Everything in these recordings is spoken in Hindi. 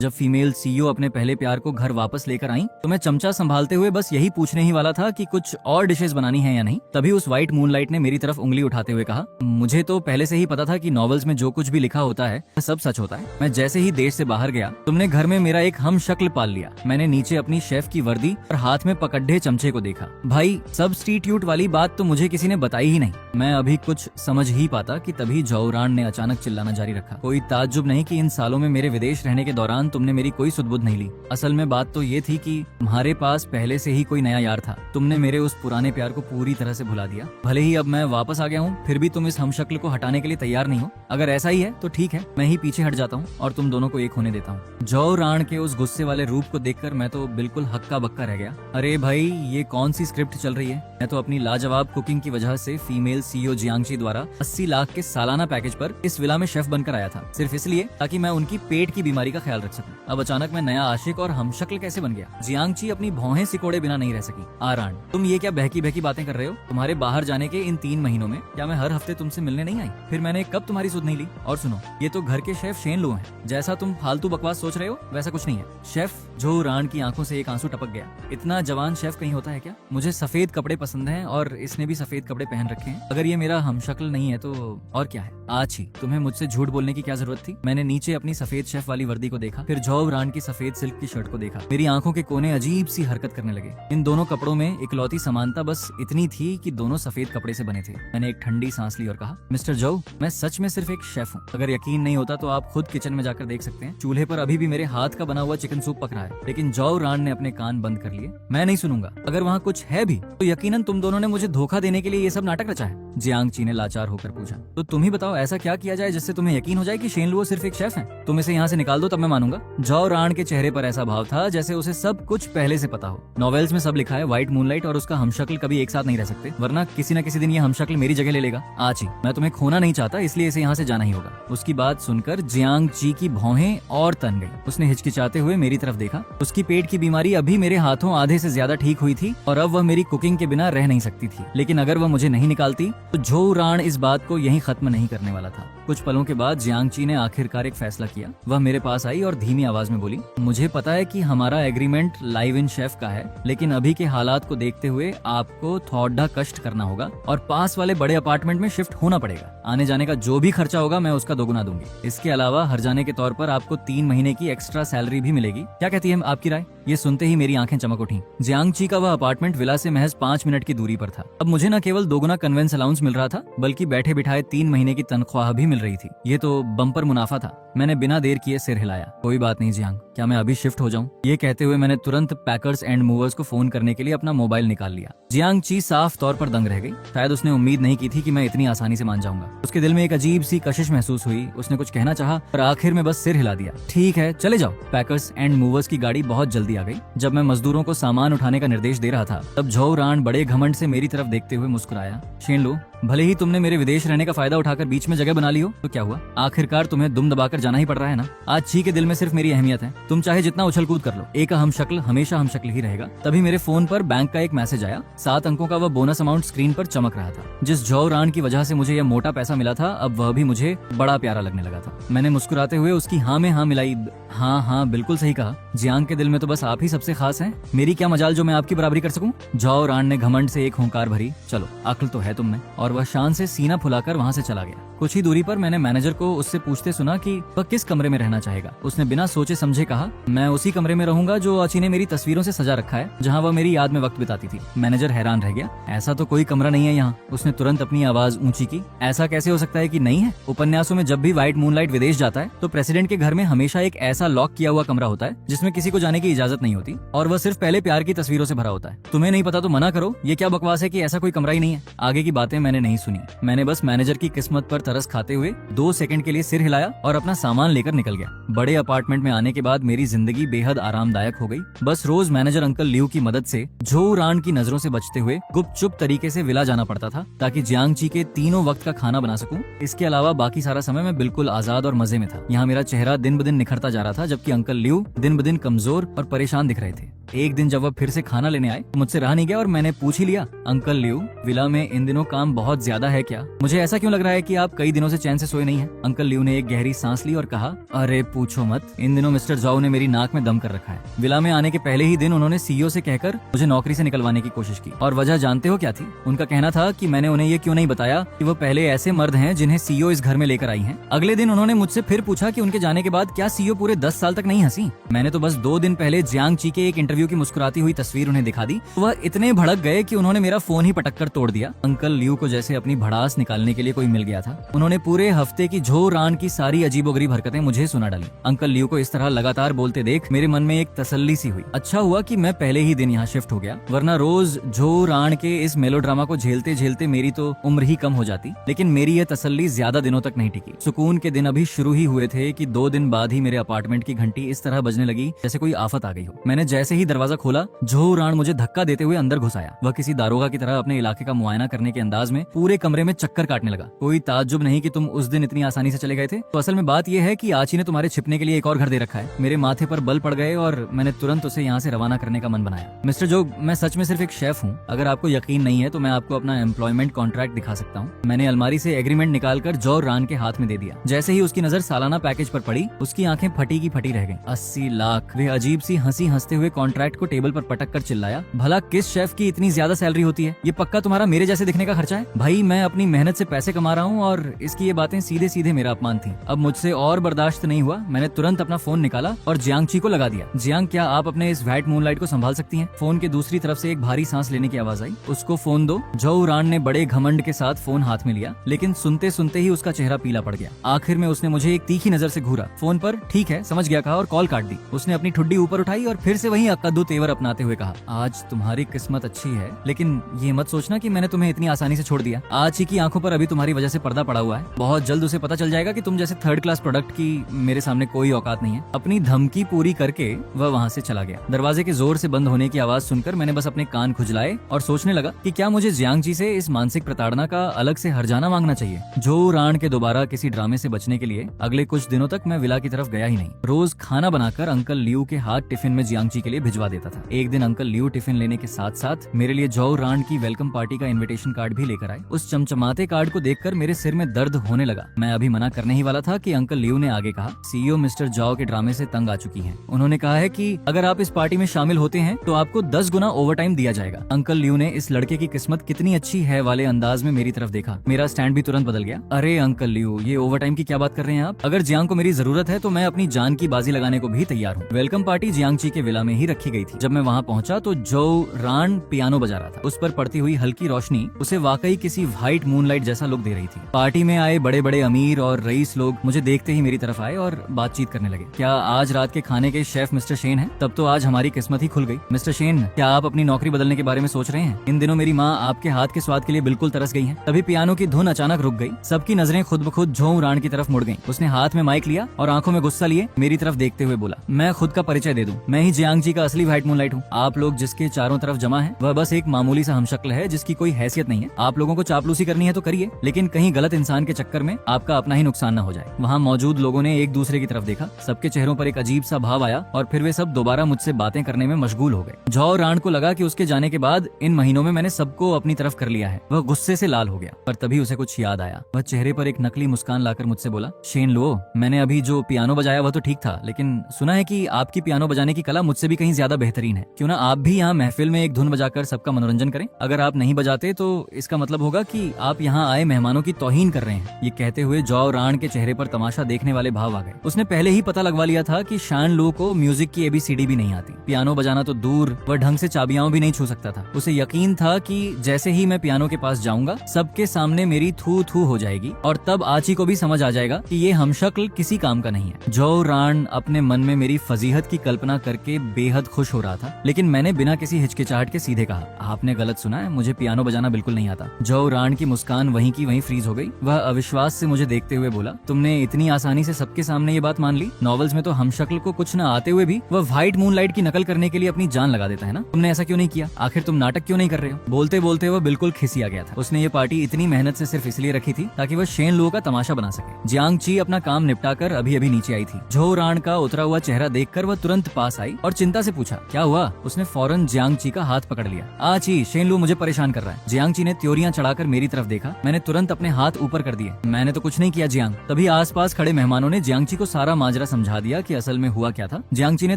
जब फीमेल सीईओ अपने पहले प्यार को घर वापस लेकर आई तो मैं चमचा संभालते हुए बस यही पूछने ही वाला था कि कुछ और डिशेस बनानी है या नहीं। तभी उस व्हाइट मूनलाइट ने मेरी तरफ उंगली उठाते हुए कहा, मुझे तो पहले से ही पता था कि नॉवेल्स में जो कुछ भी लिखा होता है सब सच होता है। मैं जैसे ही देश से बाहर गया तुमने घर में मेरा एक हम शक्ल पाल लिया। मैंने नीचे अपनी शेफ की वर्दी और हाथ में पकड़े चमचे को देखा। भाई सब्स्टिट्यूट वाली बात तो मुझे किसी ने बताई ही नहीं। मैं अभी कुछ समझ ही पाता कि तभी जौरान ने अचानक चिल्लाना जारी रखा। कोई ताज्जुब नहीं कि इन सालों में मेरे विदेश रहने के दौरान तुमने मेरी कोई सुध-बुध नहीं ली। असल में बात तो ये थी कि तुम्हारे पास पहले से ही कोई नया यार था। तुमने मेरे उस पुराने प्यार को पूरी तरह से भुला दिया। भले ही अब मैं वापस आ गया हूँ फिर भी तुम इस हमशक्ल को हटाने के लिए तैयार नहीं हो। अगर ऐसा ही है तो ठीक है, मैं ही पीछे हट जाता हूँ और तुम दोनों को एक होने देता हूँ। जौरान के उस गुस्से वाले रूप को देखकर मैं तो बिल्कुल हक्का बक्का रह गया। अरे भाई ये कौन सी स्क्रिप्ट चल रही है? मैं तो अपनी लाजवाब कुकिंग की वजह से फीमेल सीईओ जियांगची द्वारा 80 लाख के सालाना पैकेज पर इस विला में शेफ बनकर आया था, सिर्फ इसलिए ताकि मैं उनकी पेट की बीमारी का ख्याल रख सकूं। अब अचानक मैं नया आशिक और हमशक्ल कैसे बन गया? जियांगची अपनी भौहें सिकोड़े बिना नहीं रह सकी। आरान, तुम ये क्या बहकी बहकी बातें कर रहे हो? तुम्हारे बाहर जाने के इन 3 महीनों में क्या मैं हर हफ्ते तुमसे मिलने नहीं आई? फिर मैंने कब तुम्हारी सुध नहीं ली? और सुनो, ये तो घर के शेफ शेन लो हैं। जैसा तुम फालतू बकवास सोच रहे हो वैसा कुछ नहीं है। शेफ जौरान की आंखों से एक आंसू टपक गया। इतना जवान शेफ कहीं होता है क्या? मुझे सफेद कपड़े पसंद हैं और इसने भी सफेद कपड़े पहन रखे हैं। अगर ये मेरा हमशक्ल नहीं है तो और क्या है? आज ही तुम्हें मुझसे झूठ बोलने की क्या जरूरत थी? मैंने नीचे अपनी सफेद शेफ वाली वर्दी को देखा, फिर जौरान की सफेद सिल्क की शर्ट को देखा। मेरी आंखों के कोने अजीब सी हरकत करने लगे। इन दोनों कपड़ों में इकलौती समानता बस इतनी थी कि दोनों सफेद कपड़े से बने थे। मैंने एक ठंडी सांस ली और कहा, मिस्टर जौ, मैं सच में सिर्फ एक शेफ हूँ। अगर यकीन नहीं होता तो आप खुद किचन में जाकर देख सकते हैं। चूल्हे पर अभी भी मेरे हाथ का बना हुआ चिकन सूप पक रहा है। लेकिन जौरान ने अपने कान बंद कर लिए। मैं नहीं सुनूंगा। अगर वहाँ कुछ है भी तो यकीनन तुम दोनों ने मुझे धोखा देने के लिए ये सब नाटक रचा है। जियांगची ने लाचार होकर पूछा, तो तुम ही बताओ ऐसा क्या किया जाए जिससे तुम्हें यकीन हो जाए कि शेन लुओ सिर्फ एक शेफ है? तुम इसे यहाँ से निकाल दो तब मैं मानूंगा। जौरान के चेहरे पर ऐसा भाव था जैसे उसे सब कुछ पहले से पता हो। नॉवेल्स में सब लिखा है, व्हाइट मूनलाइट और उसका हमशक्ल कभी एक साथ नहीं रह सकते, वरना किसी न किसी दिन ये हमशक्ल मेरी जगह ले लेगा। आज ही मैं तुम्हें खोना नहीं चाहता, इसलिए इसे यहाँ से जाना ही होगा। उसकी बात सुनकर जियांगची की भौहें और तन गई। उसने हिचकिचाते हुए मेरी तरफ देखा। उसकी पेट की बीमारी अभी मेरे हाथों आधे से ज्यादा ठीक हुई थी और अब वह मेरी कुकिंग के बिना रह नहीं सकती थी। लेकिन अगर वह मुझे नहीं निकालती तो जौरान इस बात को यहीं खत्म नहीं करने वाला था। कुछ पलों के बाद जियांगची ने आखिरकार एक फैसला किया। वह मेरे पास आई और धीमी आवाज में बोली, मुझे पता है कि हमारा एग्रीमेंट लाइव इन शेफ का है, लेकिन अभी के हालात को देखते हुए आपको थोड़ा कष्ट करना होगा और पास वाले बड़े अपार्टमेंट में शिफ्ट होना पड़ेगा। आने जाने का जो भी खर्चा होगा मैं उसका दोगुना दूंगी। इसके अलावा हर जाने के तौर पर आपको 3 महीने की एक्स्ट्रा सैलरी भी मिलेगी। क्या कहती है आपकी राय? ये सुनते ही मेरी आंखें चमक उठी। जियांगची का वह अपार्टमेंट विला से महज 5 मिनट की दूरी पर था। अब मुझे न केवल दोगुना कन्वेंस अलाउंस मिल रहा था बल्कि बैठे बिठाए 3 महीने की तनख्वाह भी मिल रही थी। ये तो बम्पर मुनाफा था। मैंने बिना देर किए सिर हिलाया। कोई बात नहीं जियांग, क्या मैं अभी शिफ्ट हो जाऊं? ये कहते हुए मैंने तुरंत पैकर्स एंड मूवर्स को फोन करने के लिए अपना मोबाइल निकाल लिया। जियांगची साफ तौर पर दंग रह गई। शायद उसने उम्मीद नहीं की थी कि मैं इतनी आसानी से मान जाऊंगा। उसके दिल में एक अजीब सी कशिश महसूस हुई। उसने कुछ कहना चाहा पर आखिर में बस सिर हिला दिया। ठीक है, चले जाओ। पैकर्स एंड मूवर्स की गाड़ी बहुत जल्दी आ गई। जब मैं मजदूरों को सामान उठाने का निर्देश दे रहा था तब जौरान बड़े घमंड से मेरी तरफ देखते हुए मुस्कुराया। शेन लो, भले ही तुमने मेरे विदेश रहने का फायदा उठाकर बीच में जगह बना ली हो तो क्या हुआ? आखिरकार तुम्हें दुम दबाकर जाना ही पड़ रहा है ना। आज छी के दिल में सिर्फ मेरी अहमियत है। तुम चाहे जितना उछल कूद कर लो, एक हमशक्ल हमेशा हमशक्ल ही रहेगा। तभी मेरे फोन पर बैंक का एक मैसेज आया। 7 अंकों का वह बोनस अमाउंट स्क्रीन पर चमक रहा था। जिस जौरान की वजह से मुझे यह मोटा पैसा मिला था अब वह भी मुझे बड़ा प्यारा लगने लगा था। मैंने मुस्कुराते हुए उसकी हाँ में हाँ मिलाई। हाँ, बिल्कुल सही कहा। जियांग के दिल में तो बस आप ही सबसे खास हैं। मेरी क्या मजाल जो मैं आपकी बराबरी कर सकूं? जौरान ने घमंड से एक हुंकार भरी। चलो, अक्ल तो है तुम में। और वह शान से सीना फुलाकर वहाँ से चला गया। कुछ ही दूरी पर मैंने मैनेजर को उससे पूछते सुना कि वह किस कमरे में रहना चाहेगा। उसने बिना सोचे समझे कहा, मैं उसी कमरे में रहूंगा जो अची ने मेरी तस्वीरों से सजा रखा है, जहाँ वह मेरी याद में वक्त बिताती थी। मैनेजर हैरान रह गया। ऐसा तो कोई कमरा नहीं है यहाँ। उसने तुरंत अपनी आवाज ऊंची की। ऐसा कैसे हो सकता है कि नहीं है? उपन्यासों में जब भी व्हाइट मूनलाइट विदेश जाता है तो प्रेसिडेंट के घर में हमेशा एक ऐसा लॉक किया हुआ कमरा होता है जिसमें किसी को जाने की इजाजत नहीं होती और वह सिर्फ पहले प्यार की तस्वीरों से भरा होता है। तुम्हें नहीं पता तो मना करो। ये क्या बकवास है कि ऐसा कोई कमरा ही नहीं है? आगे की बातें मैंने नहीं सुनी। मैंने बस मैनेजर की किस्मत पर तरस खाते हुए 2 सेकंड के लिए सिर हिलाया और अपना सामान लेकर निकल गया। बड़े अपार्टमेंट में आने के बाद मेरी जिंदगी बेहद आरामदायक हो गई। बस रोज मैनेजर अंकल लियू की मदद से जौरान की नजरों से बचते हुए गुपचुप तरीके से विला जाना पड़ता था ताकि जियांगची के तीनों वक्त का खाना बना सकूं। इसके अलावा बाकी सारा समय मैं बिल्कुल आजाद और मजे में था। यहाँ मेरा चेहरा दिन ब दिन निखरता जा रहा था जबकि अंकल लियू दिन ब दिन कमजोर और परेशान दिख रहे थे। एक दिन जब वह फिर से खाना लेने आए तो मुझसे रहा नहीं गया और मैंने पूछ ही लिया, अंकल लियू, विला में इन दिनों काम बहुत ज्यादा है क्या? मुझे ऐसा क्यों लग रहा है कि आप कई दिनों से चैन से सोए नहीं है। अंकल लियू ने एक गहरी सांस ली और कहा, अरे पूछो मत, इन दिनों मिस्टर जाओ ने मेरी नाक में दम कर रखा है। विला में आने के पहले ही दिन उन्होंने सीईओ से कहकर मुझे नौकरी से निकलवाने की कोशिश की, और वजह जानते हो क्या थी? उनका कहना था कि मैंने उन्हें ये क्यों नहीं बताया कि वो पहले ऐसे मर्द हैं जिन्हें सीईओ इस घर में लेकर आई हैं। अगले दिन उन्होंने मुझसे फिर पूछा कि उनके जाने के बाद क्या सीईओ पूरे 10 साल तक नहीं हंसी। मैंने तो बस 2 दिन पहले जियांग ची के एक इंटरव्यू की मुस्कुराती हुई तस्वीर उन्हें दिखा दी। वह इतने भड़क गए कि उन्होंने मेरा फोन ही पटक कर तोड़ दिया। अंकल लियू को जैसे अपनी भड़ास निकालने के लिए कोई मिल गया था। उन्होंने पूरे हफ्ते की झो रान की सारी अजीबोगरीब हरकतें मुझे सुना डाली। अंकल लियू को इस तरह लगातार बोलते देख मेरे मन में एक तसल्ली सी हुई। अच्छा हुआ कि मैं पहले ही दिन यहाँ शिफ्ट हो गया, वरना रोज झो रान के इस मेलोड्रामा को झेलते झेलते मेरी तो उम्र ही कम हो जाती। लेकिन मेरी यह तसल्ली ज्यादा दिनों तक नहीं टिकी। सुकून के दिन अभी शुरू ही हुए थे कि 2 दिन बाद ही मेरे अपार्टमेंट की घंटी इस तरह बजने लगी जैसे कोई आफत आ गई हो। मैंने जैसे ही दरवाजा खोला, झो रान मुझे धक्का देते हुए अंदर घुस आया। वह किसी दारोगा की तरह अपने इलाके का मुआयना करने के अंदाज में पूरे कमरे में चक्कर काटने लगा। कोई ताज्जुब नहीं कि तुम उस दिन इतनी आसानी से चले गए थे। तो असल में बात यह है कि आची ने तुम्हारे छिपने के लिए एक और घर दे रखा है। मेरे माथे पर बल पड़ गए और मैंने तुरंत उसे यहाँ से रवाना करने का मन बनाया। मिस्टर जो, मैं सच में सिर्फ एक शेफ हूँ। अगर आपको यकीन नहीं है तो मैं आपको अपना एम्प्लॉयमेंट कॉन्ट्रैक्ट दिखा सकता हूँ। मैंने अलमारी से एग्रीमेंट निकालकर जो रान के हाथ में दे दिया। जैसे ही उसकी नजर सालाना पैकेज पर पड़ी, उसकी आंखें फटी की फटी रह गईं। 80 लाख। वे अजीब सी हंसी हंसते हुए कॉन्ट्रैक्ट को टेबल पर पटक कर चिल्लाया, भला किस शेफ की इतनी ज्यादा सैलरी होती है? ये पक्का तुम्हारा मेरे जैसे दिखने का खर्चा है? भाई मैं अपनी मेहनत से पैसे कमा रहा हूँ और इसकी ये बातें सीधे सीधे मेरा अपमान थी। अब मुझसे और बर्दाश्त नहीं हुआ। मैंने तुरंत अपना फोन निकाला और जियांग ची को लगा दिया। जियांग, क्या आप अपने इस व्हाइट मूनलाइट को संभाल सकती हैं? फोन के दूसरी तरफ से एक भारी सांस लेने की आवाज आई। उसको फोन दो। जो रान ने बड़े घमंड के साथ फोन हाथ में लिया, लेकिन सुनते सुनते ही उसका चेहरा पीला पड़ गया। आखिर में उसने मुझे एक तीखी नजर से घूरा। फोन पर ठीक है समझ गया कहा और कॉल काट दी। उसने अपनी ठुड्डी ऊपर उठाई और फिर से वही अक्कदू तेवर अपनाते हुए कहा, आज तुम्हारी किस्मत अच्छी है, लेकिन ये मत सोचना कि मैंने तुम्हें इतनी आसानी से छोड़ दिया। आची की आंखों पर अभी तुम्हारी वजह से पर्दा पड़ा हुआ है। बहुत जल्द उसे पता चल जाएगा कि तुम जैसे 3rd क्लास प्रोडक्ट की मेरे सामने कोई औकात नहीं है। अपनी धमकी पूरी करके वह वहाँ से चला गया। दरवाजे के जोर से बंद होने की आवाज सुनकर मैंने बस अपने कान खुजलाए और सोचने लगा कि क्या मुझे जियांग जी से इस मानसिक प्रताड़ना का अलग से हर्जाना मांगना चाहिए। जो रान के दोबारा किसी ड्रामे से बचने के लिए अगले कुछ दिनों तक मैं विला की तरफ गया ही नहीं। रोज खाना बनाकर अंकल लियू के हाथ टिफिन में जियांग जी के लिए भिजवा देता था। एक दिन अंकल लियू टिफिन लेने के साथ साथ मेरे लिए जो रान की वेलकम पार्टी का इनविटेशन कार्ड भी लेकर आए। उस चमचमाते कार्ड को देखकर मेरे सिर में दर्द होने लगा। मैं अभी मना करने ही वाला था कि अंकल लियू ने आगे कहा, सीईओ मिस्टर जाओ के ड्रामे से तंग आ चुकी हैं। उन्होंने कहा है कि अगर आप इस पार्टी में शामिल होते हैं तो आपको 10 गुना ओवरटाइम दिया जाएगा। अंकल लियू ने इस लड़के की किस्मत कितनी अच्छी है वाले अंदाज में मेरी तरफ देखा। मेरा स्टैंड भी तुरंत बदल गया। अरे अंकल लियू, ये ओवरटाइम की क्या बात कर रहे हैं आप? अगर जियांग को मेरी जरूरत है तो मैं अपनी जान की बाजी लगाने को भी तैयार हूँ। वेलकम पार्टी जियांग ची के विला में ही रखी गई थी। जब मैं वहाँ पहुंचा तो जो रान पियानो बजा रहा था। उस पर पड़ती हुई हल्की रोशनी उसे वाकई किसी व्हाइट मूनलाइट जैसा लुक दे रही थी। पार्टी में आए बड़े बड़े अमीर और रईस लोग मुझे देखते ही मेरी तरफ आए और बातचीत करने लगे। क्या आज रात के खाने के शेफ मिस्टर शेन हैं? तब तो आज हमारी किस्मत ही खुल गई। मिस्टर शेन, क्या आप अपनी नौकरी बदलने के बारे में सोच रहे हैं? इन दिनों मेरी माँ आपके हाथ के स्वाद के लिए बिल्कुल तरस गई है। तभी पियानो की धुन अचानक रुक गई। सबकी नजरें खुद ब खुद झोंग रान की तरफ मुड़ गईं। उसने हाथ में माइक लिया और आंखों में गुस्सा लिए मेरी तरफ देखते हुए बोला, मैं खुद का परिचय दे दूं, मैं ही जियांग जी का असली व्हाइट मूनलाइट हूँ। आप लोग जिसके चारों तरफ जमा है वह बस एक मामूली सा हमशक्ल है जिसकी कोई हैसियत नहीं है। आप लोगों को चापलूसी करनी है तो करिए, लेकिन कहीं गलत इंसान के चक्कर में आपका अपना ही नुकसान न हो जाए। वहाँ मौजूद लोगों ने एक दूसरे की तरफ देखा। सबके चेहरों पर एक अजीब सा भाव आया और फिर वे सब दोबारा मुझसे बातें करने में मशगूल हो गए। झो रान को लगा कि उसके जाने के बाद इन महीनों में मैंने सबको अपनी तरफ कर लिया है। वह गुस्से से लाल हो गया, पर तभी उसे कुछ याद आया। वह चेहरे पर एक नकली मुस्कान लाकर मुझसे बोला, शेन लो, मैंने अभी जो पियानो बजाया वह तो ठीक था, लेकिन सुना है कि आपकी पियानो बजाने की कला मुझसे भी कहीं ज्यादा बेहतरीन है। क्यों ना आप भी यहाँ महफिल में एक धुन बजाकर सबका मनोरंजन करें? अगर आप नहीं बजाते तो इसका मतलब होगा कि आप यहाँ आए मेहमानों की तौहीन कर रहे हैं। ये कहते हुए जो रान के चेहरे पर तमाशा देखने वाले भाव आ गए। उसने पहले ही पता लगवा लिया था कि शान लो को म्यूजिक की ABCD भी नहीं आती। पियानो बजाना तो दूर, वह ढंग से चाबियां भी नहीं छू सकता था। उसे यकीन था कि जैसे ही मैं पियानो के पास जाऊंगा सबके सामने मेरी थू थू हो जाएगी और तब आची को भी समझ आ जाएगा कि ये हमशक्ल किसी काम का नहीं है। जो रान अपने मन में मेरी फजीहत की कल्पना करके बेहद खुश हो रहा था, लेकिन मैंने बिना किसी हिचकिचाहट के सीधे कहा, आपने गलत सुना है, मुझे पियानो बजाना बिल्कुल नहीं आता। जो रान की मुस्कान वहीं की वहीं फ्रीज हो गई। वह अविश्वास से मुझे देखते हुए बोला, तुमने इतनी आसानी से सबके सामने ये बात मान ली? नॉवेल्स में तो हमशक्ल को कुछ न आते हुए भी वह व्हाइट मूनलाइट की नकल करने के लिए अपनी जान लगा देता है ना? तुमने ऐसा क्यों नहीं किया? आखिर तुम नाटक क्यों नहीं कर रहे हो? बोलते बोलते वह बिल्कुल खिसिया गया था। उसने ये पार्टी इतनी मेहनत से सिर्फ इसलिए रखी थी ताकि वह शेन लो का तमाशा बना सके। जियांग ची अपना काम निपटाकर अभी अभी नीचे आई थी। झो रान का उतरा हुआ चेहरा देखकर वह तुरंत पास आई और चिंता से पूछा, क्या हुआ? उसने फौरन जियांग ची का हाथ पकड़ लिया। आची, शेन लो मुझे परेशान कर रहा है। जियांग ची ने त्योरियां चढ़ाकर मेरी तरफ देखा। मैंने तुरंत अपने हाथ ऊपर कर दिए। मैंने तो कुछ नहीं किया जियांग। तभी आसपास खड़े मेहमानों ने जियांगची को सारा माजरा समझा दिया कि असल में हुआ क्या था। जियांगची ने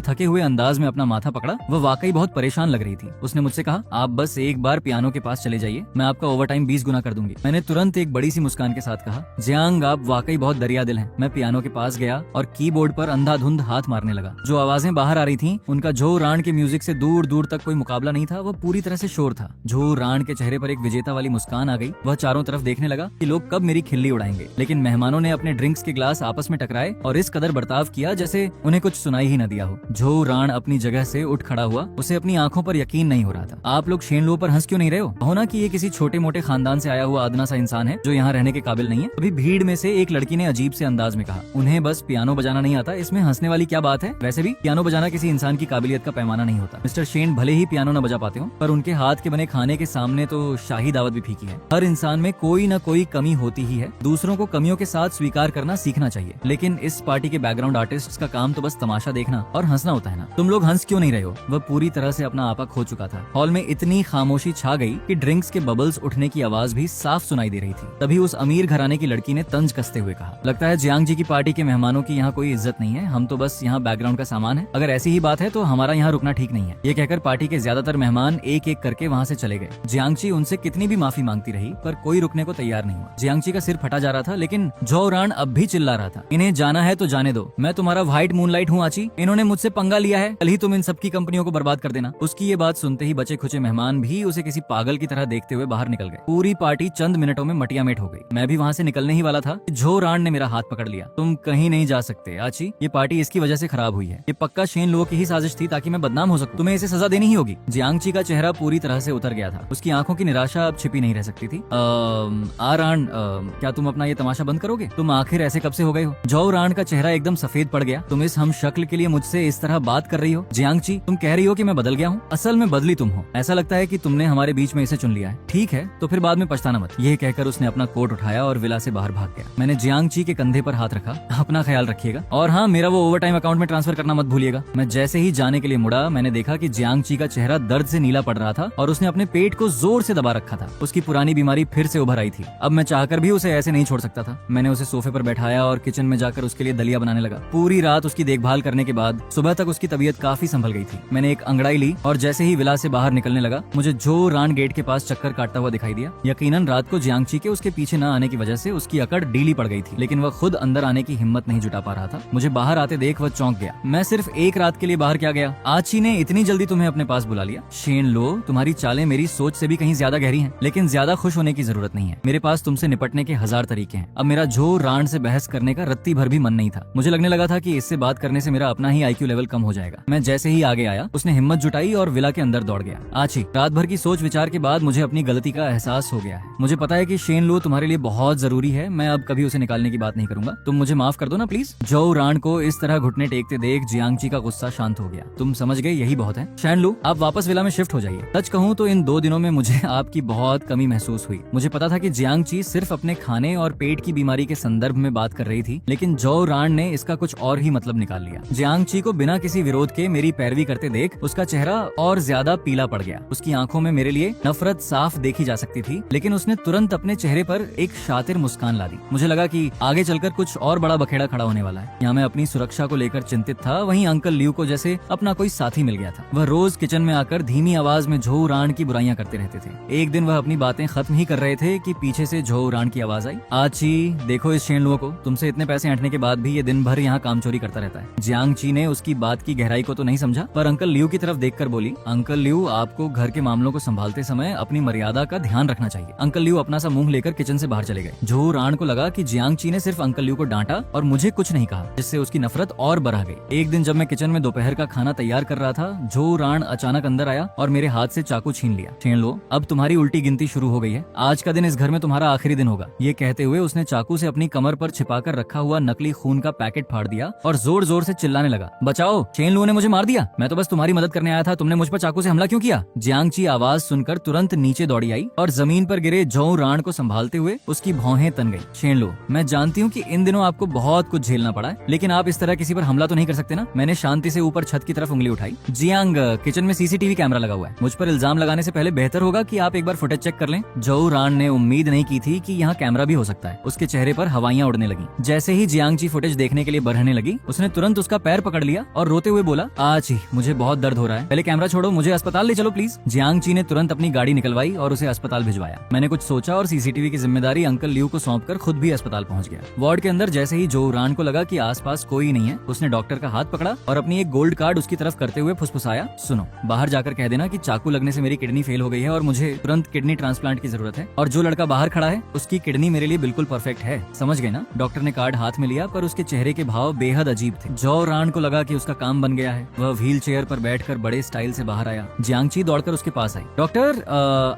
थके हुए अंदाज में अपना माथा पकड़ा। वह वाकई बहुत परेशान लग रही थी। उसने मुझसे कहा, आप बस एक बार पियानो के पास चले जाइए, मैं आपका ओवरटाइम 20 गुना कर दूंगी। मैंने तुरंत एक बड़ी सी मुस्कान के साथ कहा, जियांग आप वाकई बहुत दरिया दिल हैं। मैं पियानो के पास गया और कीबोर्ड पर अंधाधुंध हाथ मारने लगा। जो आवाजें बाहर आ रही थीं, उनका जो राण के म्यूजिक से दूर दूर तक कोई मुकाबला नहीं था। वह पूरी तरह से शोर था। जो राण के चेहरे पर एक विजेता वाली मुस्कान आ गई। वह चारों तरफ देखने लगा कि लोग कब मेरी खिल्ली उड़ाएंगे। लेकिन मेहमानों ने अपने ड्रिंक्स के ग्लास आपस में टकराए और इस कदर बर्ताव किया जैसे उन्हें कुछ सुनाई ही न दिया हो। जो राण अपनी जगह से उठ खड़ा हुआ। उसे अपनी आंखों पर यकीन नहीं हो रहा था। आप लोग शेनलो पर हंस क्यों नहीं रहे हो ना कि ये किसी छोटे मोटे खानदान से आया हुआ अदना सा इंसान है जो यहाँ रहने के काबिल नहीं है। अभी भीड़ में से एक लड़की ने अजीब से अंदाज में कहा, उन्हें बस पियानो बजाना नहीं आता, इसमें हंसने वाली क्या बात है। वैसे भी पियानो बजाना किसी इंसान की काबिलियत का पैमाना नहीं होता। मिस्टर शेन भले ही पियानो न बजा पाते हो, पर उनके हाथ के बने खाने के सामने तो शाही दावत भी फीकी है। हर इंसान में कोई न कोई कमी होती ही है। दूसरों को कमियों के साथ स्वीकार करना सीखना चाहिए। लेकिन इस पार्टी के बैकग्राउंड आर्टिस्ट का काम तो बस तमाशा देखना और हंसना होता है ना। तुम लोग हंस क्यों नहीं रहे हो। वह पूरी तरह से अपना आपा खो चुका था। हॉल में इतनी खामोशी छा गई कि ड्रिंक्स के बबल्स उठने की आवाज भी साफ सुनाई दे रही थी। तभी उस अमीर घराने की लड़की ने तंज कसते हुए कहा, लगता है जियांग जी की पार्टी के मेहमानों की यहाँ कोई इज्जत नहीं है। हम तो बस यहाँ बैकग्राउंड का सामान है। अगर ऐसी ही बात है तो हमारा यहाँ रुकना ठीक नहीं है। ये कहकर पार्टी के ज्यादातर मेहमान एक एक करके वहाँ से चले गए। जियांगची उनसे कितनी भी माफी मांगती रही पर कोई रुकने को तैयार नहीं हुआ। जियांगची का सिर फटा जा रहा था लेकिन जो राण अब भी चिल्ला रहा था, इन्हें जाना है तो जाने दो। मैं तुम्हारा व्हाइट मूनलाइट हूँ आची। इन्होंने मुझसे पंगा लिया है। कल ही तुम इन सबकी कंपनियों को बर्बाद कर देना। उसकी ये बात सुनते ही बचे खुचे मेहमान भी उसे किसी पागल की तरह देखते हुए बाहर निकल गए। पूरी पार्टी चंद मिनटों में मटियामेट हो गई। मैं भी वहाँ से निकलने ही वाला था। जो राण ने मेरा हाथ पकड़ लिया। तुम कहीं नहीं जा सकते आची, ये पार्टी इसकी वजह से खराब हुई है। ये पक्का शेन लो की ही साजिश थी ताकि मैं बदनाम हो सकूं। तुम्हें इसे सजा देनी ही होगी। जियांगची का चेहरा पूरी तरह से उतर गया था। उसकी आंखों की निराशा अब छिपी नहीं रह सकती थी। राण, क्या तुम अपना ये तमाशा बंद करोगे? तुम आखिर ऐसे कब से हो गए हो? जो राण का चेहरा एकदम सफेद पड़ गया। तुम इस हम शक्ल के लिए मुझसे इस तरह बात कर रही हो? जियांगची, तुम कह रही हो कि मैं बदल गया हूँ? असल में बदली तुम हो। ऐसा लगता है कि तुमने हमारे बीच में इसे चुन लिया है। ठीक है, तो फिर बाद में पछताना मत। यह कहकर उसने अपना कोट उठाया और विला से बाहर भाग गया। मैंने जियांगची के कंधे पर हाथ रखा। अपना ख्याल रखिएगा और हाँ, मेरा वो ओवरटाइम अकाउंट में ट्रांसफर करना मत भूलिएगा। मैं जैसे ही जाने के लिए मुड़ा, मैंने देखा कि जियांगची का चेहरा दर्द से नीला पड़ रहा था और उसने अपने पेट को जोर से दबा रखा था। उसकी पुरानी बीमारी फिर से उभर आई थी। अब मैं चाहकर भी उसे ऐसे नहीं छोड़ सकता था। मैंने उसे सोफे पर बैठाया और किचन में जाकर उसके लिए दलिया बनाने लगा। पूरी रात उसकी देखभाल करने के बाद सुबह तक उसकी तबीयत काफी संभल गई थी। मैंने एक अंगड़ाई ली और जैसे ही विला से बाहर निकलने लगा, मुझे जो रान गेट के पास चक्कर काटता हुआ दिखाई दिया। यकीनन रात को जियांगची के उसके पीछे न आने की वजह से उसकी अकड़ ढीली पड़ गई थी, लेकिन वह खुद अंदर आने की हिम्मत नहीं जुटा पा रहा था। मुझे बाहर आते देख वह चौंक गया। मैं सिर्फ एक रात के लिए बाहर क्या गया, आची ने इतनी जल्दी तुम्हें अपने पास बुला लिया? शेन लो, तुम्हारी चालें मेरी सोच से भी कहीं ज्यादा गहरी हैं, लेकिन ज्यादा खुश होने की जरूरत नहीं है। मेरे पास तुमसे निपटने के 1000 तरीके हैं। अब मेरा जो राण से बहस करने का रत्ती भर भी मन नहीं था। मुझे लगने लगा था कि इससे बात करने से मेरा अपना ही IQ लेवल कम हो जाएगा। मैं जैसे ही आगे आया, उसने हिम्मत जुटाई और विला के अंदर दौड़ गया। आची, रात भर की सोच विचार के बाद मुझे अपनी गलती का एहसास हो गया है। मुझे पता है कि शेन लो तुम्हारे लिए बहुत जरूरी है। मैं अब कभी उसे निकालने की बात नहीं करूंगा। तुम मुझे माफ कर दो ना प्लीज। जो राण को इस तरह घुटने टेकते देख जियांगची का गुस्सा शांत हो गया। तुम समझ गए, यही बहुत है। शेन लो, आप वापस विला में शिफ्ट हो जाइए। सच कहूँ तो इन 2 दिनों में मुझे आपकी बहुत कमी महसूस हुई। मुझे पता था कि जियांगची सिर्फ अपने खाने और पेट की बीमारी के संदर्भ में बात कर रही थी, लेकिन जो राण ने इसका कुछ और ही मतलब निकाल लिया। जियांगची को बिना किसी विरोध के मेरी पैरवी करते देख उसका चेहरा और ज्यादा पीला पड़ गया। उसकी आंखों में मेरे लिए नफरत साफ देखी जा सकती थी, लेकिन उसने तुरंत अपने चेहरे पर एक शातिर मुस्कान ला दी। मुझे लगा कि आगे चलकर कुछ और बड़ा बखेड़ा खड़ा होने वाला है। यहाँ मैं अपनी सुरक्षा को लेकर चिंतित था, वहीं अंकल लियू को जैसे अपना कोई साथी मिल गया था। वह रोज किचन में आकर धीमी आवाज में झो राण की बुराइयां करते रहते थे। एक दिन वह अपनी बातें खत्म ही कर रहे थे कि पीछे से झो राण की आवाज आई, आची देखो इस शेन लुओ को, तुमसे इतने पैसे ऐंठने के बाद भी ये दिन भर यहाँ काम चोरी करता रहता है। जियांगची ने उसकी बात की गहराई को तो नहीं समझा, पर अंकल लियू की तरफ देखकर बोली, अंकल लियू, आपको घर के मामलों को संभालते समय अपनी मर्यादा का ध्यान रखना चाहिए। अंकल लियू अपना सा मुंह लेकर किचन से बाहर चले गए। झो राण को लगा कि जियांगची ने सिर्फ अंकल लियू को डांटा और मुझे कुछ नहीं कहा, जिससे उसकी नफरत और बढ़ गई। एक दिन जब मैं किचन में दोपहर का खाना तैयार कर रहा था, झो राण अचानक अंदर आया और मेरे हाथ से चाकू छीन लिया। शेन लो, अब तुम्हारी उल्टी गिनती शुरू हो गई है। आज का दिन इस घर में तुम्हारा आखिरी दिन होगा। ये कहते हुए उसने चाकू से अपनी कमर पर छिपाकर रखा हुआ नकली खून का पैकेट फाड़ दिया और जोर जोर से चिल्लाने लगा, बचाओ, शेन लो ने मुझे मार दिया। मैं तो बस तुम्हारी मदद करने आया था, तुमने मुझ पर चाकू से हमला क्यों किया? जियांगची आवाज सुनकर तुरंत नीचे दौड़ी आई और जमीन पर गिरे झो राण को संभालते हुए उसकी भौहें तन गई। शेन लो, मैं जानती हूँ कि इन दिनों आपको बहुत कुछ झेलना पड़ा है, लेकिन आप इस तरह किसी पर हमला तो नहीं कर सकते ना? मैंने शांति से ऊपर छत की तरफ उंगली उठाई। जियांग, किचन में CCTV कैमरा लगा हुआ है। मुझ पर इल्जाम लगाने से पहले बेहतर होगा कि आप एक बार फुटेज चेक कर लें। झो राण ने उम्मीद नहीं की थी कि यहाँ कैमरा भी हो सकता है। उसके चेहरे पर हवाइयां उड़ने लगी। जैसे ही जियांगची फुटेज देखने के लिए बढ़ने लगी, उसने तुरंत उसका पैर पकड़ लिया और रोते हुए बोला, आची मुझे बहुत दर्द हो रहा है, पहले कैमरा छोड़ो, मुझे अस्पताल ले चलो प्लीज। जियांगची ने तुरंत अपनी गाड़ी निकलवाई और उसे अस्पताल भिजवाया। मैंने कुछ सोचा और सीसीटीवी की जिम्मेदारी अंकल लियू को सौंपकर खुद भी अस्पताल पहुंच गया। वार्ड के अंदर जैसे ही जो रान को लगा कि आसपास कोई नहीं है, उसने डॉक्टर का हाथ पकड़ा और अपनी एक गोल्ड कार्ड उसकी तरफ करते हुए फुसफुसाया, सुनो, बाहर जाकर कह देना कि चाकू लगने से मेरी किडनी फेल हो गई है और मुझे तुरंत किडनी ट्रांसप्लांट की जरूरत है, और जो लड़का बाहर खड़ा है उसकी किडनी मेरे लिए बिल्कुल परफेक्ट है, समझ गए ना। डॉक्टर ने कार्ड हाथ में लिया पर उसके चेहरे के भाव बेहद अजीब थे। जो रान को लगा कि उसका काम बन गया है। वह व्हील चेयर पर बैठकर बड़े स्टाइल से बाहर आया। जियांगची दौड़कर उसके पास आई। डॉक्टर,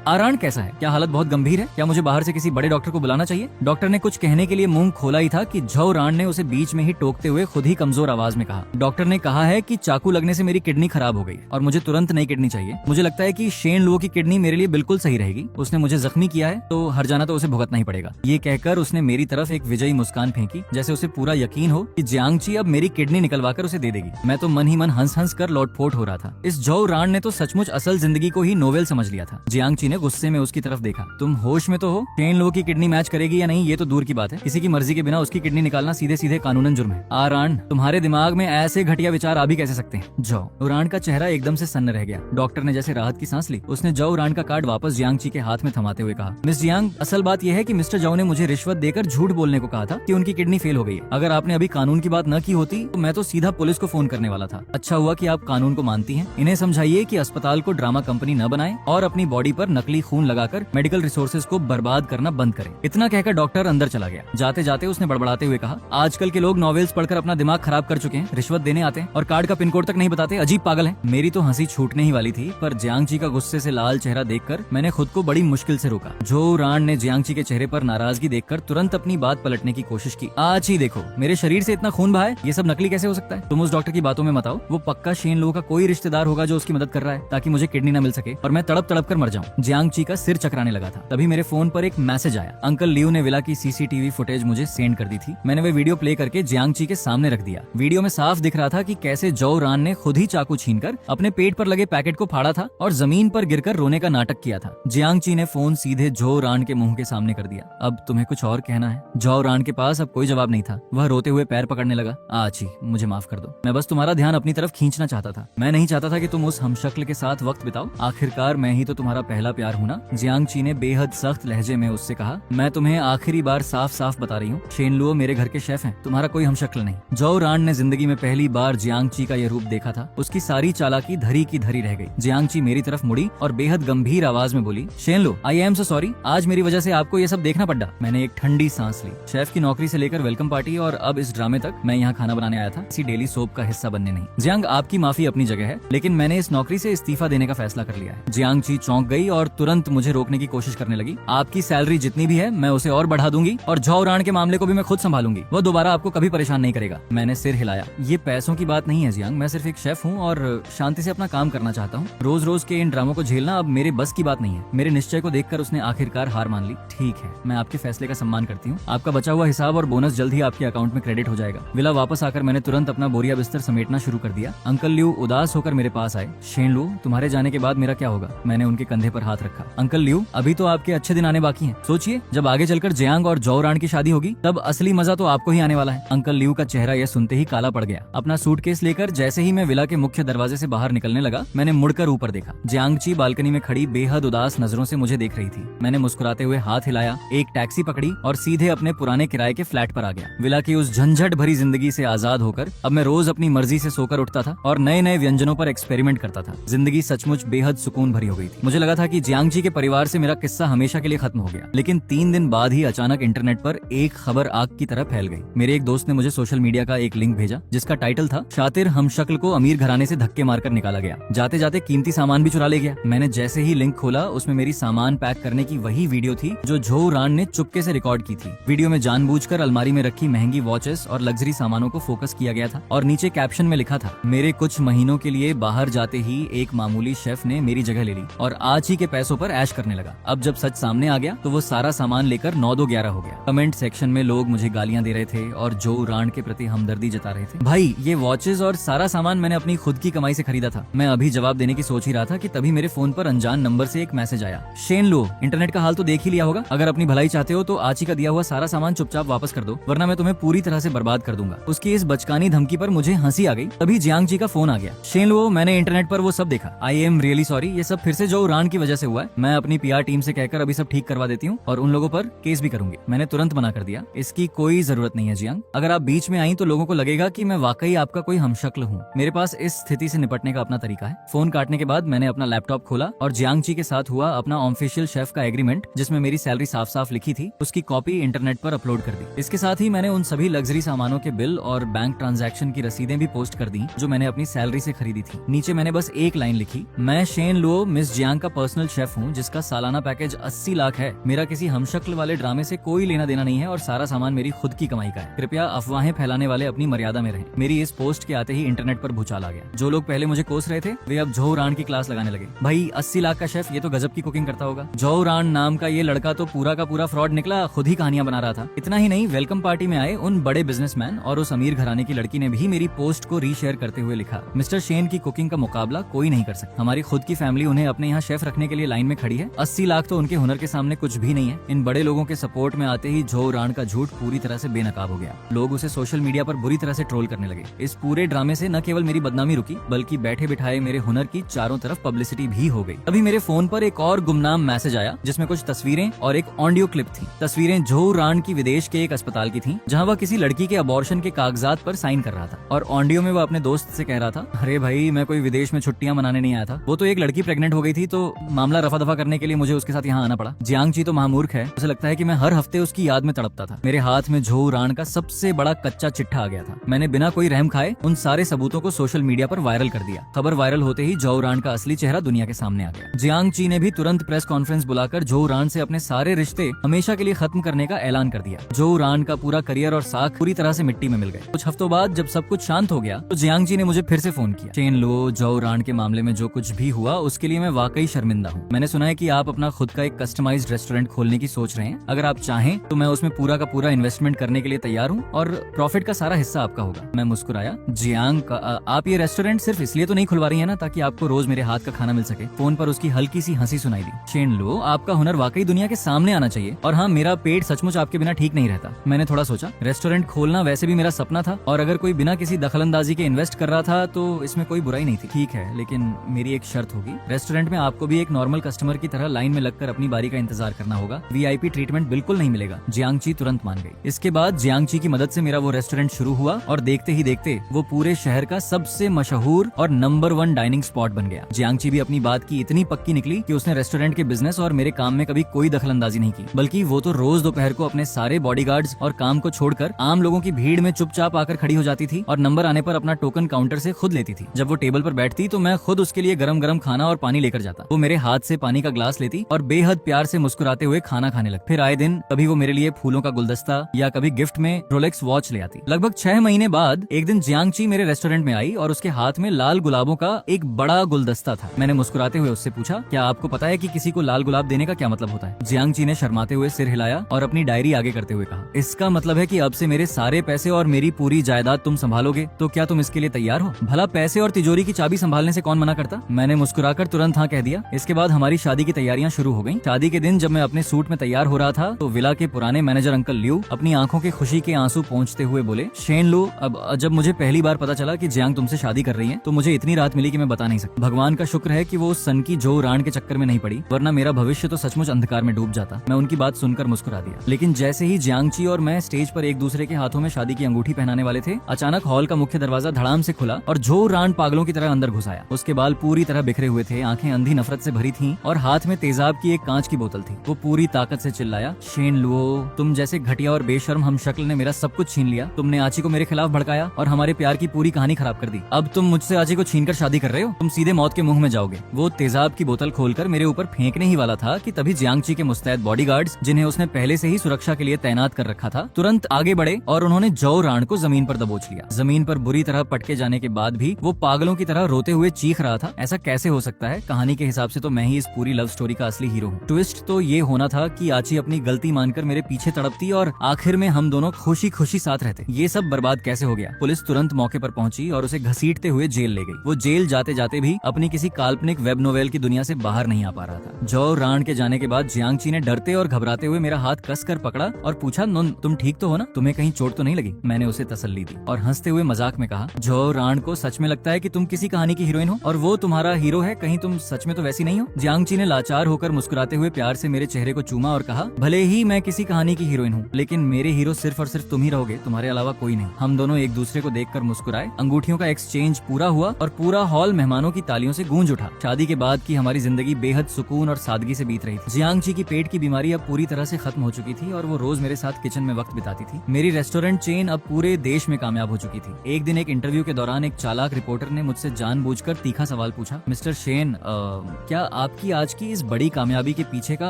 आरान कैसा है? क्या हालत बहुत गंभीर है? क्या मुझे बाहर से किसी बड़े डॉक्टर को बुलाना चाहिए? डॉक्टर ने कुछ कहने के लिए मुंह खोला ही था कि झो रान ने उसे बीच में ही टोकते हुए खुद ही कमजोर आवाज में कहा, डॉक्टर ने कहा है कि चाकू लगने से मेरी किडनी खराब हो गई और मुझे तुरंत नई किडनी चाहिए। मुझे लगता है कि शेन लुओ की किडनी मेरे लिए बिल्कुल सही रहेगी। उसने मुझे जख्मी किया है तो हर जाना तो उसे भुगतना ही पड़ेगा। ये कहकर उसने मेरी तरफ एक विजयी मुस्कान फेंकी, जैसे उसे पूरा यकीन हो कि जियांगची अब मेरी किडनी निकलवाकर उसे दे देगी। मैं तो मन ही मन हंस हंस कर लौटपोट हो रहा था। इस झो रान ने तो सचमुच असल जिंदगी को ही नोवेल समझ लिया था। जियांगची ने गुस्से में उसकी तरफ देखा। तुम होश में तो हो? शेन लुओ की किडनी मैच करेगी या नहीं ये तो दूर की बात है, किसी की मर्जी के बिना उसकी किडनी निकालना सीधे सीधे कानूनन जुर्म है। आरान, तुम्हारे दिमाग में ऐसे घटिया विचार आ भी कैसे सकते हैं? जो रान का चेहरा एकदम से सन्न रह गया। डॉक्टर ने जैसे राहत की सांस ली। उसने जो रान का कार्ड वापस जियांगची के हाथ में थमाते हुए कहा, मिस जियांग, असल बात यह है कि मिस्टर जाओ ने मुझे रिश्वत देकर झूठ बोलने को कहा था कि उनकी किडनी फेल हो गई है। अगर आपने अभी कानून की बात न की होती तो मैं तो सीधा पुलिस को फोन करने वाला था। अच्छा हुआ कि आप कानून को मानती हैं। इन्हें समझाइए कि अस्पताल को ड्रामा कंपनी न बनाए और अपनी बॉडी पर नकली खून लगाकर मेडिकल रिसोर्सेज को बर्बाद करना बंद करें। इतना कहकर डॉक्टर अंदर चला गया। जाते जाते उसने बड़बड़ाते हुए कहा, आजकल के लोग नॉवेल्स पढ़कर अपना दिमाग खराब कर चुके हैं, रिश्वत देने आते हैं और कार्ड का पिन कोड तक नहीं बताते, अजीब पागल है। मेरी तो हंसी छूटने ही वाली थी, पर जियांगची का गुस्से से लाल चेहरा देखकर मैंने खुद को बड़ी मुश्किल से रोका। जो रान ने जियांगची के चेहरे पर नाराजगी देखकर तुरंत अपनी बात पलटने की कोशिश की। आज ही देखो, मेरे शरीर से इतना खून बहा है, ये सब नकली कैसे हो सकता है? तुम उस डॉक्टर की बातों में मत आओ। वो पक्का शेन लो का कोई रिश्तेदार होगा जो उसकी मदद कर रहा है ताकि मुझे किडनी न मिल सके और मैं तड़प तड़प कर मर जाऊं। जियांगची का सिर चकराने लगा था। तभी मेरे फोन पर एक मैसेज आया। अंकल लियू ने विला की सीसीटीवी फुटेज मुझे सेंड कर दी थी। मैंने वो वीडियो प्ले करके जियांगची के सामने रख दिया। वीडियो में साफ दिख रहा था कि कैसे जो रान ने खुद ही चाकू छीनकर अपने पेट पर लगे पैकेट को फाड़ा था और जमीन पर गिरकर रोने का नाटक किया था। जियांगची ने फोन सीधे जो रान के मुंह के सामने कर दिया। अब तुम्हें कुछ और कहना है? जो रान के पास अब कोई जवाब नहीं था। वह रोते हुए पैर पकड़ने लगा। आची, मुझे माफ कर दो, मैं बस तुम्हारा ध्यान अपनी तरफ खींचना चाहता था। मैं नहीं चाहता था कि तुम उस हमशक्ल के साथ वक्त बिताओ। आखिरकार मैं ही तो तुम्हारा पहला प्यार हूं ना। जियांगची ने बेहद सख्त लहजे में उससे कहा, मैं तुम्हें आखिरी बार साफ साफ बता रही हूँ, शेन लुओ मेरे घर के शेफ हैं, तुम्हारा कोई हमशक्ल नहीं। जो रान ने जिंदगी में पहली बार जियांगची का यह रूप देखा था। उसकी सारी चालाकी धरी की धरी रह गई। जियांगची मेरी तरफ मुड़ी और बेहद गंभीर आवाज में बोली, Shane low, I am so sorry, आज मेरी वजह से आपको ये सब देखना पड़ा। मैंने एक ठंडी सांस ली। शेफ की नौकरी से लेकर वेलकम पार्टी और अब इस ड्रामे तक मैं यहाँ खाना बनाने आया था, इसी डेली सोप का हिस्सा बनने नहीं। जियांग, आपकी माफी अपनी जगह है, लेकिन मैंने इस नौकरी से इस्तीफा देने का फैसला कर लिया है। जियांगची चौंक गई और तुरंत मुझे रोकने की कोशिश करने लगी। आपकी सैलरी जितनी भी है मैं उसे और बढ़ा दूंगी और झो रान के मामले को भी मैं खुद संभालूंगी। वो दोबारा आपको कभी परेशान नहीं करेगा। मैंने सिर हिलाया। ये पैसों की बात नहीं है जियांग, मैं सिर्फ एक शेफ हूँ और शांति से अपना काम करना चाहता हूँ। रोज रोज के इन ड्रामों को झेलना अब मेरे बस की बात नहीं है। मेरे निश्चय को देखकर उसने आखिरकार हार मान ली। ठीक है, मैं आपके फैसले का सम्मान करती हूँ। आपका बचा हुआ हिसाब और बोनस जल्द ही आपके अकाउंट में क्रेडिट हो जाएगा। विला वापस आकर मैंने तुरंत अपना बोरिया बिस्तर समेटना शुरू कर दिया। अंकल लियू उदास होकर मेरे पास आए। शेन लू, तुम्हारे जाने के बाद मेरा क्या होगा? मैंने उनके कंधे पर हाथ रखा। अंकल लियू, अभी तो आपके अच्छे दिन आने बाकी हैं। सोचिए, जब आगे चलकर जियांग और जो रान की शादी होगी तब असली मजा तो आपको ही आने वाला है। अंकल लियू का चेहरा यह सुनते ही काला पड़ गया। अपना सूटकेस लेकर जैसे ही मैं विला के मुख्य दरवाजे से बाहर निकलने लगा, मैंने मुड़कर ऊपर देखा। जियांगची बालकनी में खड़ी बेहद उदास नजरों से मुझे देख रही थी। मैंने मुस्कुराते हुए हाथ हिलाया, एक टैक्सी पकड़ी और सीधे अपने पुराने किराए के फ्लैट पर आ गया। विला की उस झंझट भरी जिंदगी से आजाद होकर अब मैं रोज अपनी मर्जी से सोकर उठता था और नए नए व्यंजनों पर एक्सपेरिमेंट करता था। जिंदगी सचमुच बेहद सुकून भरी हो गई थी। मुझे लगा था कि जियांगची के परिवार से मेरा किस्सा हमेशा के लिए खत्म हो गया, लेकिन 3 दिन बाद ही अचानक इंटरनेट पर एक खबर आग की तरह फैल गई। मेरे एक दोस्त ने मुझे सोशल मीडिया का एक लिंक भेजा जिसका टाइटल था, शातिर हमशक्ल को अमीर घराने से धक्के मारकर निकाला गया, जाते जाते कीमती सामान भी चुरा ले गया। मैंने जैसे ही लिंक खोला, उसमें मेरी सामान पैक करने की वही वीडियो थी जो झो रान ने चुपके से रिकॉर्ड की थी। वीडियो में जानबूझकर अलमारी में रखी महंगी वॉचेस और लग्जरी सामानों को फोकस किया गया था और नीचे कैप्शन में लिखा था, मेरे कुछ महीनों के लिए बाहर जाते ही एक मामूली शेफ ने मेरी जगह ले ली और आज ही के पैसों पर ऐश करने लगा। अब जब सच सामने आ गया तो वो सारा सामान लेकर 9-2-11 हो गया। कमेंट सेक्शन में लोग मुझे गालियां दे रहे थे और जो रान के प्रति हमदर्दी जता रहे थे। भाई, ये वॉचेस और सारा सामान मैंने अपनी खुद की कमाई से खरीदा था। मैं अभी जवाब देने की सोच ही रहा था कि तभी मेरे फोन पर अनजान नंबर से एक मैसेज आया, शेन लो, इंटरनेट का हाल तो देख ही लिया होगा। अगर अपनी भलाई चाहते हो तो आची का दिया हुआ सारा सामान चुपचाप वापस कर दो, वरना मैं तुम्हें पूरी तरह से बर्बाद कर दूंगा। उसकी इस बचकानी धमकी पर मुझे हंसी आ गई। तभी जियांग जी का फोन आ गया। शेन लो, मैंने इंटरनेट पर वो सब देखा। आई एम रियली सॉरी, ये सब फिर से जो रान की वजह से हुआ है। मैं अपनी पीआर टीम से कहकर अभी सब ठीक करवा देती हूँ और उन लोगों पर केस भी करूंगी। मैंने तुरंत मना कर दिया, इसकी कोई जरूरत नहीं है जियांग। अगर आप बीच में आई तो लोगों को लगेगा कि मैं वाकई आपका कोई हमशक्ल हूँ। मेरे पास इस स्थिति से निपटने का अपना तरीका है। फोन काटने के बाद मैंने अपना लैपटॉप खोला और जियांग जी के साथ हुआ अपना ऑफिशियल शेफ का एग्रीमेंट, जिसमें मेरी सैलरी साफ साफ लिखी थी, उसकी कॉपी इंटरनेट पर अपलोड कर दी। इसके साथ ही मैंने उन सभी लग्जरी सामानों के बिल और बैंक ट्रांजैक्शन की रसीदें भी पोस्ट कर दी जो मैंने अपनी सैलरी से खरीदी थी। नीचे मैंने बस एक लाइन लिखी, मैं शेन लुओ मिस जियांग का पर्सनल शेफ हूँ, जिसका सालाना पैकेज 80 लाख है। मेरा किसी हमशक्ल वाले ड्रामे से कोई लेना देना नहीं है और सारा सामान मेरी खुद की कमाई का है। कृपया अफवाहें फैलाने वाले अपनी मर्यादा में रहें। मेरी इस पोस्ट के आते ही इंटरनेट पर भूचाल आ गया। जो लोग पहले मुझे कोस रहे थे वे अब झो रान की क्लास लगाने लगे। भाई 80 लाख का शेफ, ये तो गजब की कुकिंग करता होगा। झो रान नाम का ये लड़का तो पूरा का पूरा फ्रॉड निकला, खुद ही कहानियां बना रहा था। इतना ही नहीं, वेलकम पार्टी में आए उन बड़े बिजनेसमैन और उस अमीर घराने की लड़की ने भी मेरी पोस्ट को रीशेयर करते हुए लिखा, मिस्टर शेन की कुकिंग का मुकाबला कोई नहीं कर सकता। हमारी खुद की फैमिली उन्हें अपने यहाँ शेफ रखने के लिए लाइन में खड़ी है। 80 लाख तो उनके हुनर के सामने कुछ भी नहीं है। इन बड़े लोगों के सपोर्ट में आते ही झो रान का झूठ पूरी तरह से बेनकाब हो गया। लोग उसे सोशल मीडिया पर बुरी तरह से ट्रोल करने लगे। इस पूरे ड्रामे से न केवल मेरी बदनामी रुकी, बल्कि बैठे बिठाए मेरे हुनर की चारों तरफ पब्लिसिटी भी हो गई। अभी मेरे फोन पर एक और गुमनाम मैसेज आया जिसमें कुछ तस्वीरें और एक ऑडियो क्लिप थी। तस्वीरें झो रान की विदेश के एक अस्पताल की थी, जहां वह किसी लड़की के अबॉर्शन के कागजात पर साइन कर रहा था, और ऑडियो में वह अपने दोस्त से कह रहा था, अरे भाई मैं कोई विदेश में छुट्टियां मनाने नहीं आया था, वो तो एक लड़की प्रेग्नेंट हो गई थी, तो मामला रफा दफा करने के लिए मुझे उसके साथ यहाँ आना पड़ा। जियांग जी तो महामूर्ख है, उसे लगता है कि मैं हर हफ्ते उसकी याद में तड़पता था। मेरे हाथ में झो रान का सबसे बड़ा कच्चा चिट्ठा आ गया था। मैंने बिना कोई रहम खाए उन सारे सबूतों को सोशल मीडिया पर वायरल कर दिया। खबर वायरल होते ही झो रान का असली चेहरा दुनिया के सामने आ गया। जियांग जी ने भी तुरंत प्रेस कॉन्फ्रेंस बुलाकर झो रान से अपने सारे रिश्ते हमेशा के लिए खत्म करने का ऐलान कर दिया। झो रान का पूरा करियर और साख पूरी तरह से मिट्टी में मिल गए। कुछ हफ्तों बाद जब सब कुछ शांत हो गया तो जियांग जी ने मुझे फिर से फोन किया। शेन लो, झो रान के मामले में जो कुछ भी हुआ उसके लिए मैं वाकई शर्मिंदा हूँ। मैंने सुना है कि आप अपना खुद का एक कस्टमाइज्ड रेस्टोरेंट खोलने की सोच रहे हैं। अगर आप चाहें तो मैं उसमें पूरा का पूरा इन्वेस्टमेंट करने के लिए तैयार हूँ और प्रॉफिट का सारा हिस्सा आपका होगा। मैं मुस्कुराया। जियांग, आप ये रेस्टोरेंट सिर्फ इसलिए तो नहीं खुलवा रही है ना ताकि आपको रोज मेरे हाथ का खाना मिल सके? फोन पर उसकी हल्की सी हंसी सुनाई दी। शेन लो, आपका हुनर वाकई दुनिया के सामने आना चाहिए, और हाँ, मेरा पेट सचमुच आपके बिना ठीक नहीं रहता। मैंने थोड़ा सोचा। रेस्टोरेंट खोलना वैसे भी मेरा सपना था, और अगर कोई बिना किसी दखलंदाजी के इन्वेस्ट कर रहा था तो इसमें कोई बुराई नहीं थी। ठीक है, लेकिन मेरी एक शर्त होगी। रेस्टोरेंट में आपको भी एक नॉर्मल कस्टमर की तरह लाइन में लगकर अपनी बारी का इंतजार करना होगा। वीआईपी ट्रीटमेंट बिल्कुल नहीं मिलेगा। जियांग जी तुरंत मान गई। इसके बाद जियांग जी की मदद से मेरा वो रेस्टोरेंट शुरू हुआ और देखते ही देखते वो पूरे शहर का सबसे मशहूर और नंबर 1 डाइनिंग स्पॉट बन गया। जियांग जी भी अपनी बात की इतनी पक्की निकली कि उसने रेस्टोरेंट के बिजनेस और मेरे काम में कभी कोई दखलंदाजी नहीं की, बल्कि वो तो रोज दोपहर को अपने सारे बॉडीगार्ड्स और काम को छोड़कर आम लोगों की भीड़ में चुपचाप आकर खड़ी हो जाती थी और नंबर आने पर अपना टोकन काउंटर से खुद लेती थी। जब वो टेबल पर बैठती तो मैं खुद उसके लिए गरम गरम खाना और पानी लेकर जाता। वो मेरे हाथ से पानी का ग्लास लेती और बेहद प्यार से मुस्कुराते हुए खाना खाने लगती। फिर आए दिन कभी वो मेरे लिए फूलों का गुलदस्ता या कभी गिफ्ट में रोलेक्स वॉच ले आती। लगभग 6 महीने बाद एक दिन जियांग जी मेरे रेस्टोरेंट में आई और उसके हाथ में लाल गुलाबों का एक बड़ा गुलदस्ता था। मैंने मुस्कुराते हुए उससे पूछा, क्या आपको पता है कि किसी को लाल गुलाब देने का क्या मतलब होता है? जियांग जी ने शर्माते हुए सिर हिलाया और अपनी डायरी आगे करते हुए कहा, इसका मतलब है कि अब से मेरे सारे पैसे और मेरी पूरी जायदाद तुम संभालोगे, तो क्या तुम इसके लिए तैयार हो? भला पैसे और तिजोरी की चाबी संभालने से कौन मना करता? मैंने मुस्कुराकर तुरंत हाँ कह दिया। इसके बाद हमारी शादी की तैयारियां शुरू हो गयी। शादी के दिन जब मैं अपने सूट में तैयार हो रहा था तो विला के पुराने मैनेजर अंकल लियू अपनी आंखों के खुशी के आंसू पोंछते हुए बोले, शेन लो, अब जब मुझे पहली बार पता चला कि जियांग तुमसे शादी कर रही है तो मुझे इतनी राहत मिली कि मैं बता नहीं सकता। भगवान का शुक्र है कि वो सन की झो रान के चक्कर में नहीं पड़ी, वरना मेरा भविष्य तो सचमुच अंधकार में डूब जाता। मैं उनकी बात सुनकर मुस्कुरा दिया। लेकिन जैसे ही जियांग जी और मैं स्टेज पर एक दूसरे के हाथों में शादी की अंगूठी पहनाने वाले थे, अचानक हॉल का मुख्य दरवाजा धड़ाम से खुला और झो रान पागलों की तरह अंदर घुस आया। उसके बाल पूरी तरह बिखरे हुए थे, आंखें अंधी नफरत से भरी थीं और हाथ में तेजाब की एक कांच की बोतल थी। वो पूरी ताकत से चिल्लाया, शेन लुओ, तुम जैसे घटिया और बेशर्म हम शक्ल ने मेरा सब कुछ छीन लिया। तुमने आची को मेरे खिलाफ भड़काया और हमारे प्यार की पूरी कहानी खराब कर दी। अब तुम मुझसे आची को छीनकर शादी कर रहे हो, तुम सीधे मौत के मुंह में जाओगे। वो तेजाब की बोतल खोलकर मेरे ऊपर फेंकने ही वाला था कि तभी जियांग जी के मुस्तैद बॉडीगार्ड्स, जिन्हें उसने पहले से ही सुरक्षा के लिए तैनात कर रखा था, तुरंत आगे बढ़े और उन्होंने झो रान को जमीन पर दबोच लिया। जमीन पर बुरी तरह पटके जाने के बाद भी वो पागलों की तरह रोते हुए चीख रहा था। ऐसा कैसे हो सकता है? कहानी के हिसाब से तो मैं ही इस पूरी लव स्टोरी का असली हीरो हूँ। ट्विस्ट तो ये होना था कि आची अपनी गलती मानकर मेरे पीछे तड़पती और आखिर में हम दोनों खुशी खुशी साथ रहते। ये सब बर्बाद कैसे हो गया? पुलिस तुरंत मौके पर पहुंची और उसे घसीटते हुए जेल ले गई। वो जेल जाते जाते भी अपनी किसी काल्पनिक वेब नोवेल की दुनिया से बाहर नहीं आ पा रहा था। झो रान के जाने के बाद जियांग जी ने डर डरते और घबराते हुए मेरा हाथ कस कर पकड़ा और पूछा, नुन तुम ठीक तो हो ना, तुम्हें कहीं चोट तो नहीं लगी? मैंने उसे तसल्ली दी और हंसते हुए मजाक में कहा, जो राण को सच में लगता है कि तुम किसी कहानी की हीरोइन हो और वो तुम्हारा हीरो है, कहीं तुम सच में तो वैसी नहीं हो? जियांगची ने लाचार होकर मुस्कुराते हुए प्यार से मेरे चेहरे को चूमा और कहा, भले ही मैं किसी कहानी की हीरोइन हूँ, लेकिन मेरे हीरो सिर्फ और सिर्फ तुम ही रहोगे, तुम्हारे अलावा कोई नहीं। हम दोनों एक दूसरे को देखकर मुस्कुराए। अंगूठियों का एक्सचेंज पूरा हुआ और पूरा हॉल मेहमानों की तालियों से गूंज उठा। शादी के बाद की हमारी जिंदगी बेहद सुकून और सादगी से बीत रही थी। जियांगची की पेट की बीमारी अब पूरी तरह से खत्म हो चुकी थी और वो रोज मेरे साथ किचन में वक्त बिताती थी। मेरी रेस्टोरेंट चेन अब पूरे देश में कामयाब हो चुकी थी। एक दिन एक इंटरव्यू के दौरान एक चालाक रिपोर्टर ने मुझसे जानबूझकर तीखा सवाल पूछा, मिस्टर शेन, क्या आपकी आज की इस बड़ी कामयाबी के पीछे का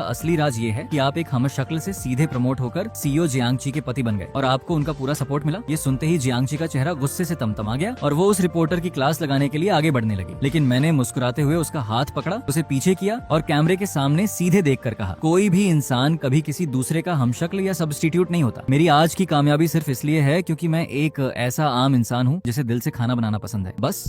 असली राज ये है कि आप एक हमशक्ल से सीधे प्रमोट होकर सीईओ जियांगची के पति बन गए और आपको उनका पूरा सपोर्ट मिला? ये सुनते ही जियांगची का चेहरा गुस्से से तमतमा गया और वो उस रिपोर्टर की क्लास लगाने के लिए आगे बढ़ने लगी, लेकिन मैंने मुस्कुराते हुए उसका हाथ पकड़ा, उसे पीछे किया और कैमरे के सामने सीधे देखकर कहा, कोई भी इंसान कभी किसी दूसरे का हमशक्ल या सब्स्टिट्यूट नहीं होता। मेरी आज की कामयाबी सिर्फ इसलिए है क्योंकि मैं एक ऐसा आम इंसान हूँ जिसे दिल से खाना बनाना पसंद है, बस।